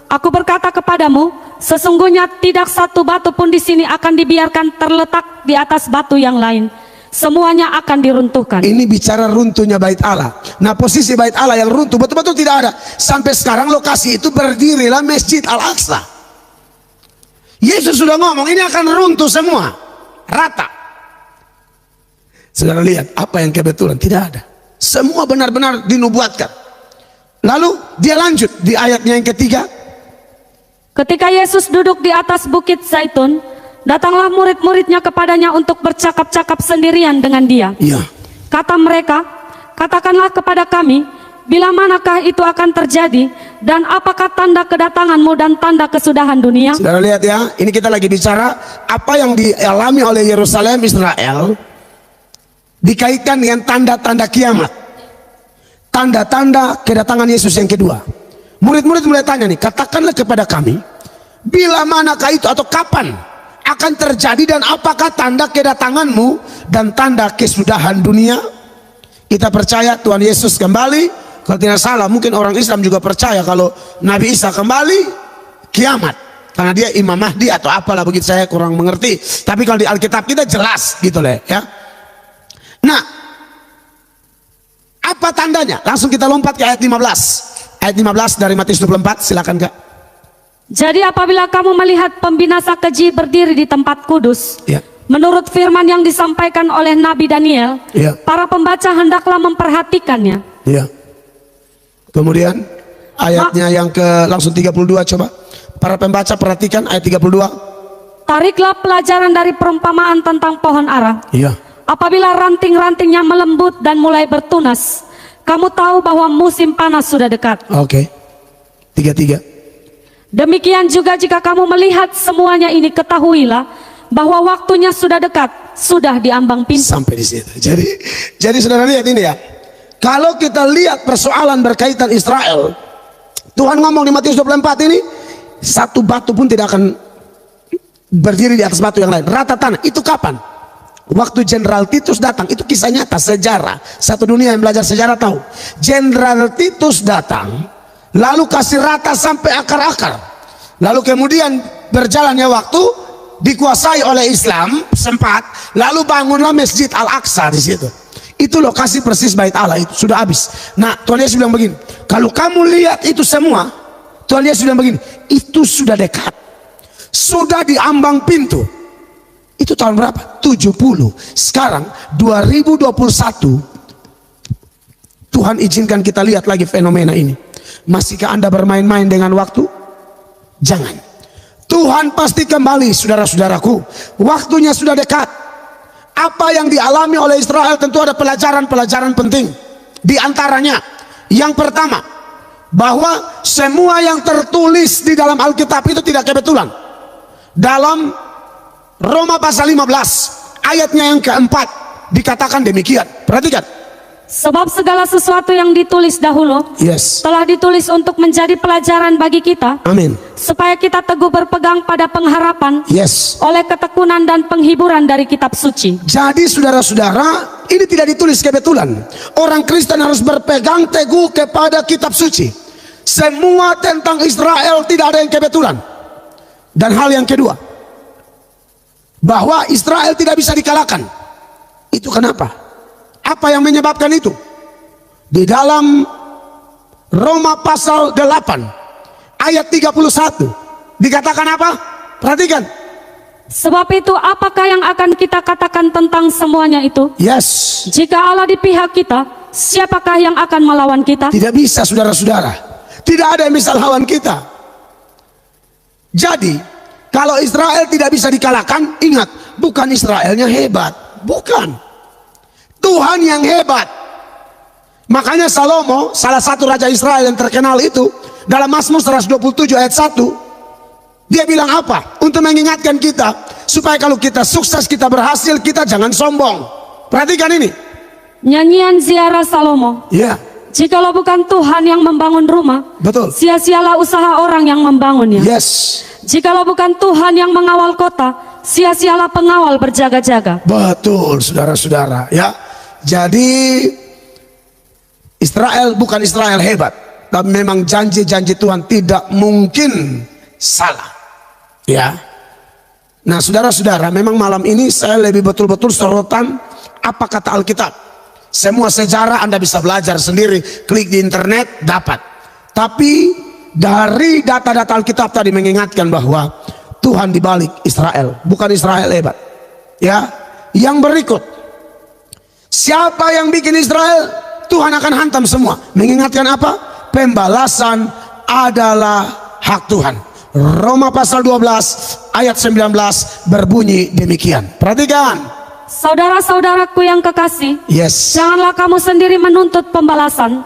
E: Aku berkata kepadamu, sesungguhnya tidak satu batu pun di sini akan dibiarkan terletak di atas batu yang lain. Semuanya akan diruntuhkan.
D: ini bicara runtuhnya bait Allah. Nah, posisi bait Allah yang runtuh betul-betul tidak ada. Sampai sekarang lokasi itu berdirilah Masjid Al-Aqsa. Yesus sudah ngomong ini akan runtuh semua, rata. Saudara lihat apa yang kebetulan? Tidak ada. Semua benar-benar dinubuatkan. Lalu dia lanjut di ayatnya yang ketiga.
E: Ketika Yesus duduk di atas bukit Zaitun, datanglah murid-muridnya kepadanya untuk bercakap-cakap sendirian dengan dia.
D: Iya.
E: Kata mereka, katakanlah kepada kami, bila manakah itu akan terjadi, dan apakah tanda kedatanganmu dan tanda kesudahan dunia?
D: Saudara lihat ya, ini kita lagi bicara apa yang dialami oleh Yerusalem Israel dikaitkan dengan tanda-tanda kiamat, tanda-tanda kedatangan Yesus yang kedua. Murid-murid mulai tanya nih, katakanlah kepada kami, bila manakah itu atau kapan akan terjadi dan apakah tanda kedatanganmu dan tanda kesudahan dunia? Kita percaya Tuhan Yesus kembali. Kalau tidak salah mungkin orang Islam juga percaya kalau Nabi Isa kembali kiamat, karena dia Imam Mahdi atau apalah, begitu saya kurang mengerti. Tapi kalau di Alkitab kita jelas gitu lah ya. Nah, apa tandanya? Langsung kita lompat ke ayat 15. Ayat 15 dari Matius 24, silakan Kak.
E: Jadi apabila kamu melihat pembinasa keji berdiri di tempat kudus,
D: Ya.
E: menurut firman yang disampaikan oleh Nabi Daniel,
D: Ya.
E: para pembaca hendaklah memperhatikannya.
D: Ya. Kemudian ayatnya yang ke langsung 32 coba. Para pembaca perhatikan ayat 32.
E: Tariklah pelajaran dari perumpamaan tentang pohon ara.
D: Iya.
E: Apabila ranting-rantingnya melembut dan mulai bertunas, kamu tahu bahwa musim panas sudah dekat.
D: Oke. 33.
E: Demikian juga jika kamu melihat semuanya ini, ketahuilah bahwa waktunya sudah dekat, sudah diambang pintu.
D: Sampai di situ. Jadi saudara lihat ini ya. Kalau kita lihat persoalan berkaitan Israel, Tuhan ngomong di Matius 24 ini, satu batu pun tidak akan berdiri di atas batu yang lain. Rata tanah. Itu kapan? Waktu Jenderal Titus datang. Itu kisah nyata, sejarah. Satu dunia yang belajar sejarah tahu. Jenderal Titus datang, lalu kasih rata sampai akar-akar. Lalu kemudian berjalannya waktu, dikuasai oleh Islam sempat, lalu bangunlah Masjid Al-Aqsa di situ. Itu lokasi persis Bait Allah, itu sudah habis. Nah, Tuhan Yesus bilang begini, kalau kamu lihat itu semua, Tuhan Yesus bilang begini, itu sudah dekat, sudah diambang pintu. Itu tahun berapa? 70. Sekarang 2021, Tuhan izinkan kita lihat lagi fenomena ini. Masihkah Anda bermain-main dengan waktu? Jangan. Tuhan pasti kembali, saudara-saudaraku. Waktunya sudah dekat. Apa yang dialami oleh Israel tentu ada pelajaran-pelajaran penting. Di antaranya, yang pertama, bahwa semua yang tertulis di dalam Alkitab itu tidak kebetulan. Dalam Roma pasal 15, ayatnya yang keempat, dikatakan demikian. Perhatikan.
E: Sebab segala sesuatu yang ditulis dahulu telah ditulis untuk menjadi pelajaran bagi kita,
D: Amin.
E: supaya kita teguh berpegang pada pengharapan oleh ketekunan dan penghiburan dari kitab suci.
D: Jadi saudara-saudara, ini tidak ditulis kebetulan. Orang Kristen harus berpegang teguh kepada kitab suci. Semua tentang Israel tidak ada yang kebetulan. Dan hal yang kedua, bahwa Israel tidak bisa dikalahkan. Itu kenapa? Apa yang menyebabkan itu? Di dalam Roma pasal 8 ayat 31 dikatakan apa? Perhatikan.
E: Sebab itu apakah yang akan kita katakan tentang semuanya itu? Jika Allah di pihak kita, siapakah yang akan melawan kita?
D: Tidak bisa, saudara-saudara. Tidak ada yang bisa lawan kita. Jadi kalau Israel tidak bisa dikalahkan, ingat, bukan Israelnya hebat, bukan, Tuhan yang hebat. Makanya Salomo, salah satu raja Israel yang terkenal itu, dalam Mazmur 127 ayat 1, dia bilang apa? Untuk mengingatkan kita, supaya kalau kita sukses, kita berhasil, kita jangan sombong. Perhatikan ini.
E: Nyanyian ziarah Salomo. Jikalau bukan Tuhan yang membangun rumah, sia-sialah usaha orang yang membangunnya. Jikalau bukan Tuhan yang mengawal kota, sia-sialah pengawal berjaga-jaga.
D: Betul, saudara-saudara, ya. Jadi Israel bukan Israel hebat, tapi memang janji-janji Tuhan tidak mungkin salah, ya. Nah, saudara-saudara, memang malam ini saya lebih betul-betul sorotan apa kata Alkitab. Semua sejarah Anda bisa belajar sendiri, klik di internet dapat. Tapi dari data-data Alkitab tadi mengingatkan bahwa Tuhan dibalik Israel, bukan Israel hebat, ya. Yang berikut, siapa yang bikin Israel, Tuhan akan hantam semua. Mengingatkan apa? Pembalasan adalah hak Tuhan. Roma pasal 12 ayat 19 berbunyi demikian. Perhatikan.
E: Saudara-saudaraku yang kekasih, janganlah kamu sendiri menuntut pembalasan,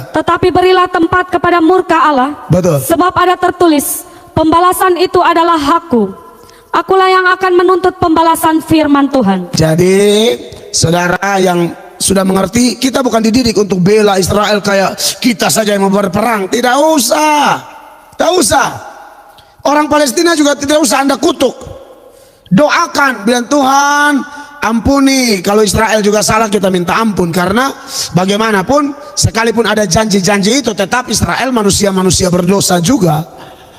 E: tetapi berilah tempat kepada murka Allah. Sebab ada tertulis, pembalasan itu adalah hakku. Akulah yang akan menuntut pembalasan, firman Tuhan. Jadi saudara yang sudah mengerti, kita bukan dididik untuk bela Israel kayak kita saja yang mau berperang. Tidak usah. Tidak usah. Orang Palestina juga tidak usah Anda kutuk. Doakan, bilang Tuhan ampuni. Kalau Israel juga salah, kita minta ampun. Karena bagaimanapun, sekalipun ada janji-janji itu, tetap Israel manusia-manusia berdosa juga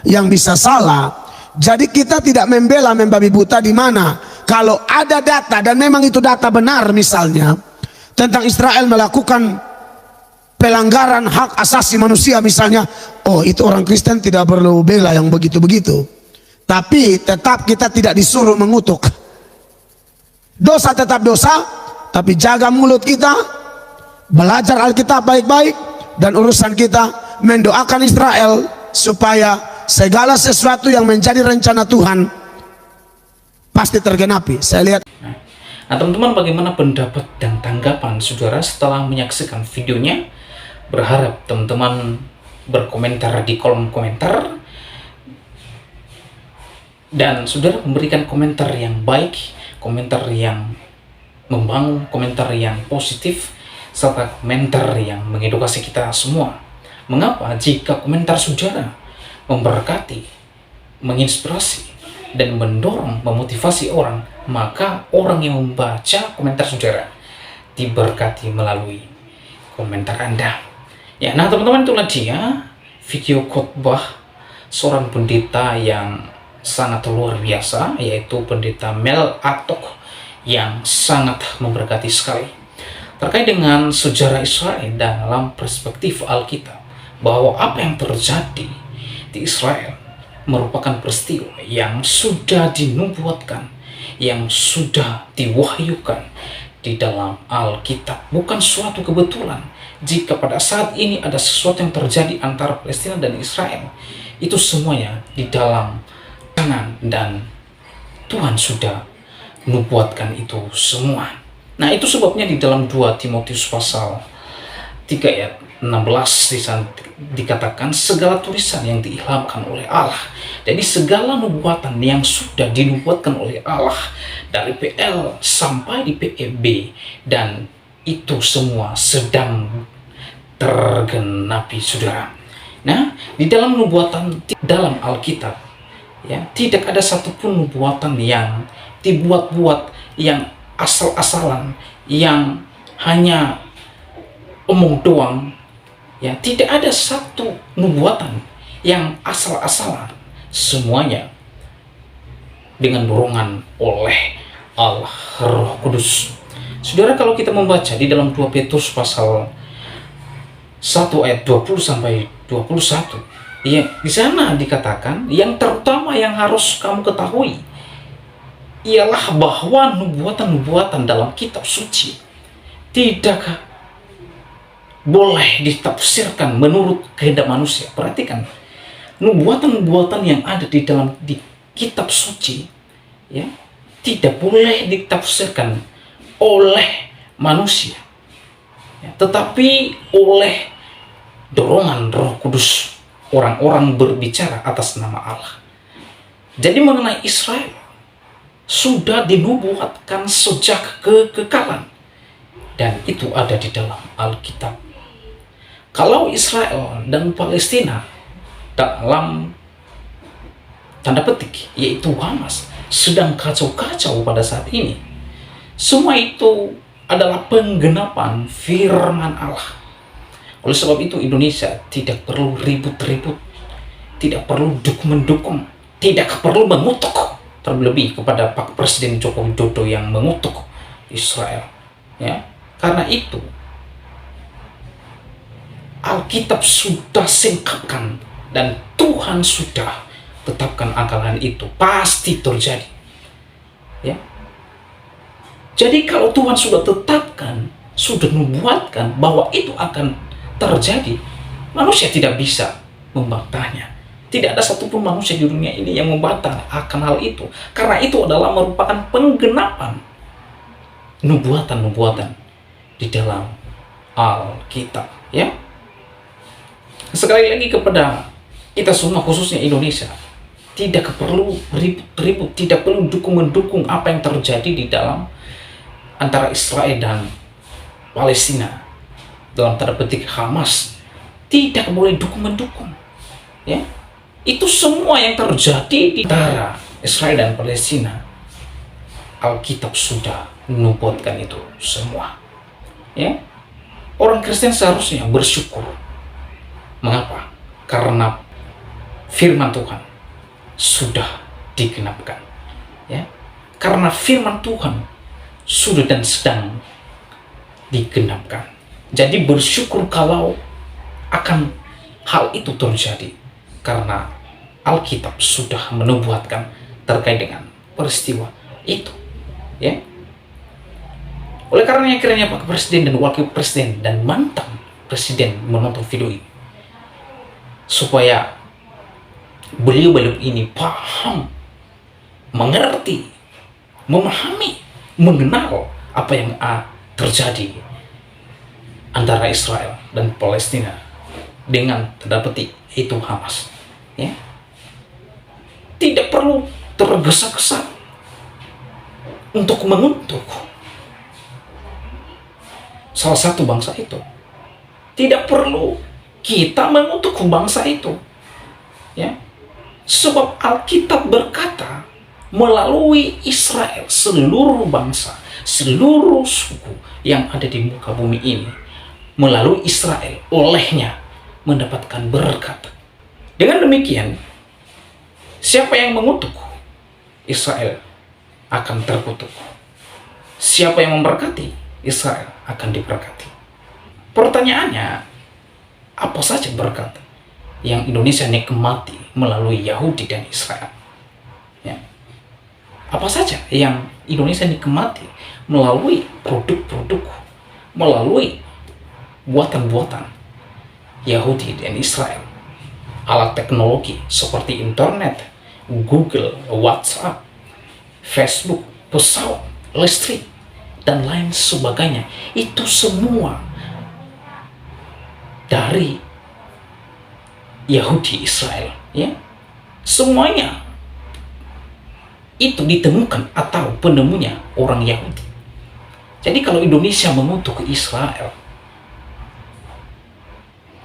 E: yang bisa salah. Jadi kita tidak membela membabi buta, di mana kalau ada data dan memang itu data benar misalnya tentang Israel melakukan pelanggaran hak asasi manusia misalnya, oh itu orang Kristen tidak perlu bela yang begitu-begitu. Tapi tetap kita tidak disuruh mengutuk. Dosa tetap dosa, tapi jaga mulut kita, belajar Alkitab baik-baik, dan urusan kita mendoakan Israel supaya segala sesuatu yang menjadi rencana Tuhan pasti tergenapi. Saya lihat.
A: Nah, teman-teman, bagaimana pendapat dan tanggapan saudara setelah menyaksikan videonya? Berharap teman-teman berkomentar di kolom komentar. Dan saudara memberikan komentar yang baik, komentar yang membangun, komentar yang positif, serta komentar yang mengedukasi kita semua. Mengapa? Jika komentar saudara memberkati, menginspirasi, dan mendorong, memotivasi orang, maka orang yang membaca komentar saudara diberkati melalui komentar Anda. Ya, nah teman-teman, itulah dia video khotbah seorang pendeta yang sangat luar biasa, yaitu pendeta Mel Atok, yang sangat memberkati sekali terkait dengan sejarah Israel dalam perspektif Alkitab, bahwa apa yang terjadi di Israel merupakan peristiwa yang sudah dinubuatkan, yang sudah diwahyukan di dalam Alkitab. Bukan suatu kebetulan jika pada saat ini ada sesuatu yang terjadi antara Palestina dan Israel. Itu semuanya di dalam tangan, dan Tuhan sudah nubuatkan itu semua. Nah, itu sebabnya di dalam 2 Timotius pasal 3 ayat 16 di sana dikatakan segala tulisan yang diilhamkan oleh Allah. Jadi segala nubuatan yang sudah dinubuatkan oleh Allah dari PL sampai di PEB, dan itu semua sedang tergenapi, saudara. Nah, di dalam nubuatan dalam Alkitab, ya, tidak ada satupun nubuatan yang dibuat-buat, yang asal-asalan, yang hanya omong doang. Ya, tidak ada satu nubuatan yang asal-asalan. Semuanya dengan dorongan oleh Allah Roh Kudus. Saudara, kalau kita membaca di dalam 2 Petrus pasal 1 ayat 20 sampai 21, ya, di sana dikatakan yang terutama yang harus kamu ketahui ialah bahwa nubuatan-nubuatan dalam kitab suci tidak boleh ditafsirkan menurut kehendak manusia. Perhatikan, nubuatan-nubuatan yang ada di dalam kitab suci, ya, tidak boleh ditafsirkan oleh manusia, ya, tetapi oleh dorongan Roh Kudus. Orang-orang berbicara atas nama Allah. Jadi mengenai Israel sudah dinubuatkan sejak kekekalan, dan itu ada di dalam Alkitab. Kalau Israel dan Palestina dalam tanda petik, yaitu Hamas, sedang kacau-kacau pada saat ini, semua itu adalah penggenapan firman Allah. Oleh sebab itu Indonesia tidak perlu ribut-ribut, tidak perlu dukung-mendukung, tidak perlu mengutuk, terlebih kepada Pak Presiden Joko Widodo yang mengutuk Israel. Ya, karena itu Alkitab sudah singkapkan, dan Tuhan sudah tetapkan akalan itu pasti terjadi. Ya. Jadi kalau Tuhan sudah tetapkan, sudah membuatkan bahwa itu akan terjadi, manusia tidak bisa membantahnya. Tidak ada satupun manusia di dunia ini yang membantah akan hal itu, karena itu adalah merupakan penggenapan nubuatan-nubuatan di dalam Alkitab. Ya. Sekali lagi kepada kita semua, khususnya Indonesia, tidak perlu ribut-ribut, tidak perlu dukung-mendukung apa yang terjadi di dalam antara Israel dan Palestina, dalam tanda petik Hamas. Tidak boleh dukung-mendukung. Ya, itu semua yang terjadi di antara Israel dan Palestina, Alkitab sudah menubuatkan itu semua. Ya, orang Kristen seharusnya bersyukur. Mengapa? Karena firman Tuhan sudah digenapkan. Ya, karena firman Tuhan sudah dan sedang digenapkan. Jadi bersyukur kalau akan hal itu terjadi, karena Alkitab sudah menubuatkan terkait dengan peristiwa itu. Ya. Oleh karenanya kiranya Pak Presiden dan Wakil Presiden dan mantan Presiden menonton video ini, supaya beliau-beliau ini paham, mengerti, memahami, mengenal apa yang terjadi antara Israel dan Palestina dengan tanda petik itu Hamas. Ya. Tidak perlu tergesa-gesa untuk mengutuk salah satu bangsa itu. Tidak perlu kita mengutuk bangsa itu, ya, sebab Alkitab berkata melalui Israel seluruh bangsa, seluruh suku yang ada di muka bumi ini, melalui Israel olehnya mendapatkan berkat. Dengan demikian, siapa yang mengutuk Israel akan terkutuk. Siapa yang memberkati Israel akan diberkati. Pertanyaannya, apa saja berkat yang Indonesia nikmati melalui Yahudi dan Israel? Ya. Apa saja yang Indonesia nikmati melalui produk-produk, melalui buatan-buatan Yahudi dan Israel? Alat teknologi seperti internet, Google, WhatsApp, Facebook, pesawat, listrik, dan lain sebagainya. Itu semua dari Yahudi Israel, ya. Semuanya itu ditemukan atau penemunya orang Yahudi. Jadi kalau Indonesia mengutuk Israel,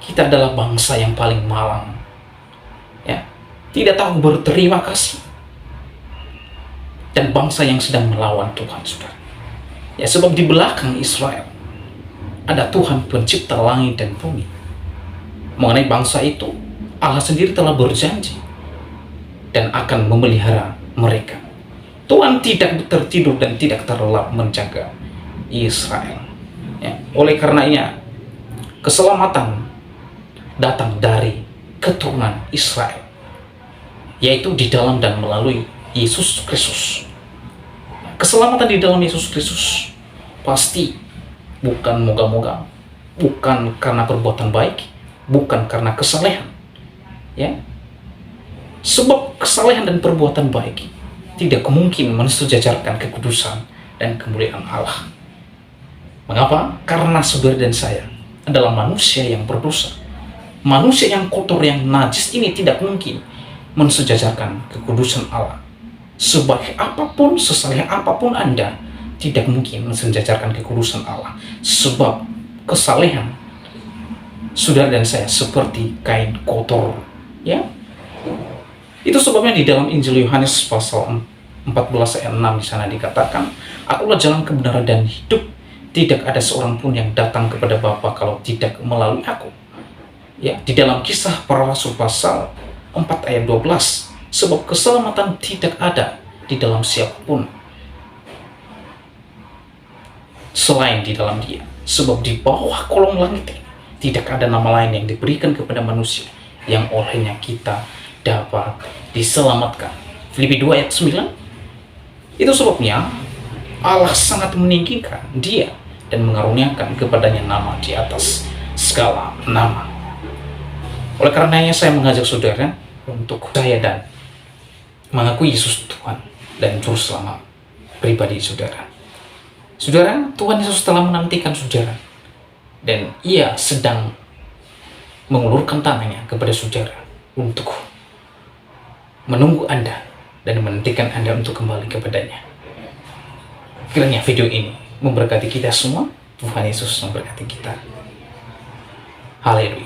A: kita adalah bangsa yang paling malang, ya, tidak tahu berterima kasih, dan bangsa yang sedang melawan Tuhan, saudara. Ya, sebab di belakang Israel ada Tuhan pencipta langit dan bumi. Mengenai bangsa itu, Allah sendiri telah berjanji dan akan memelihara mereka. Tuhan tidak tertidur dan tidak terlelap menjaga Israel. Ya, oleh karenanya, keselamatan datang dari keturunan Israel, yaitu di dalam dan melalui Yesus Kristus. Keselamatan di dalam Yesus Kristus pasti bukan moga-moga, bukan karena perbuatan baik, bukan karena kesalehan, ya. Sebab kesalehan dan perbuatan baik tidak mungkin mensejajarkan kekudusan dan kemuliaan Allah. Mengapa? Karena saudara dan saya adalah manusia yang berdosa. Manusia yang kotor, yang najis ini tidak mungkin mensejajarkan kekudusan Allah. Sebaik apapun, sesaleh apapun Anda, tidak mungkin mensejajarkan kekudusan Allah. Sebab kesalehan saudara dan saya seperti kain kotor, ya. Itu sebabnya di dalam Injil Yohanes pasal 14 ayat 6 di sana dikatakan, "Akulah jalan kebenaran dan hidup. Tidak ada seorang pun yang datang kepada Bapa kalau tidak melalui aku." Ya, di dalam Kisah Para Rasul pasal 4 ayat 12, sebab keselamatan tidak ada di dalam siapapun selain di dalam Dia. Sebab di bawah kolong langit ini tidak ada nama lain yang diberikan kepada manusia yang olehnya kita dapat diselamatkan. Filipi 2 ayat 9. Itu sebabnya Allah sangat meninggikan Dia dan mengaruniakan kepadanya nama di atas segala nama. Oleh karenanya saya mengajak saudara untuk percaya dan mengakui Yesus Tuhan dan Juru Selamat pribadi saudara. Saudara, Tuhan Yesus telah menantikan saudara, dan Ia sedang mengulurkan tangannya kepada saudara untuk menunggu Anda dan menantikan Anda untuk kembali kepadanya. Kiranya video ini memberkati kita semua. Tuhan Yesus memberkati kita. Haleluya.